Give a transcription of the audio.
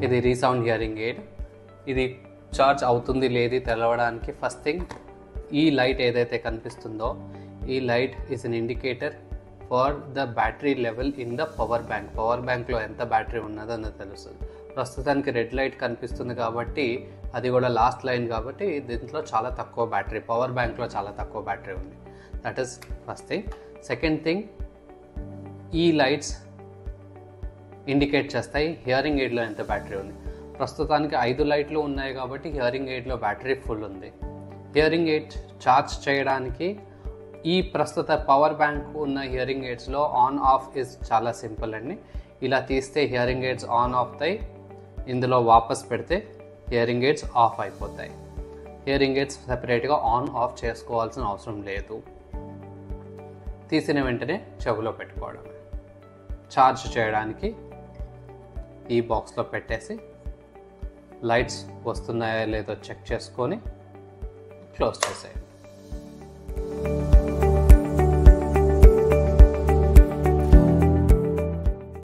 ఇది resound hearing aid. ఇది charge అవుతుంది లేదు తెలవడానికి ఫస్ట్ థింగ్ ఈ లైట్ ఏదైతే కనిపిస్తుందో ఈ light is an indicator for the battery level in the power bank. Power బ్యాంక్లో ఎంత బ్యాటరీ ఉన్నదో అన్నది తెలుస్తుంది. ప్రస్తుతానికి రెడ్ లైట్ కనిపిస్తుంది కాబట్టి అది కూడా లాస్ట్ లైన్ కాబట్టి దీంట్లో చాలా తక్కువ బ్యాటరీ, పవర్ బ్యాంక్లో చాలా తక్కువ బ్యాటరీ ఉంది. That is first thing. Second thing, ఈ లైట్స్ ఇండికేట్ చేస్తాయి హియరింగ్ ఎయిడ్లో ఎంత బ్యాటరీ ఉంది. ప్రస్తుతానికి 5 లైట్లు ఉన్నాయి కాబట్టి హియరింగ్ ఎయిడ్లో బ్యాటరీ ఫుల్ ఉంది. హియరింగ్ ఎయిడ్ ఛార్జ్ చేయడానికి ఈ ప్రస్తుత పవర్ బ్యాంక్ ఉన్న హియరింగ్ ఎయిడ్స్లో ఆన్ ఆఫ్ ఇస్ చాలా సింపుల్ అండి. ఇలా తీస్తే హియరింగ్ ఎయిడ్స్ ఆన్ అవుతాయి, ఇందులో వాపస్ పెడితే హియరింగ్ ఎయిడ్స్ ఆఫ్ అయిపోతాయి. హియరింగ్ ఎయిడ్స్ సెపరేట్గా ఆన్ ఆఫ్ చేసుకోవాల్సిన అవసరం లేదు. తీసిన వెంటనే చెవిలో పెట్టుకోవడమే. ఛార్జ్ చేయడానికి ఈ బాక్స్లో పెట్టేసి లైట్స్ వస్తున్నాయో లేదో చెక్ చేసుకొని క్లోజ్ చేసేయండి.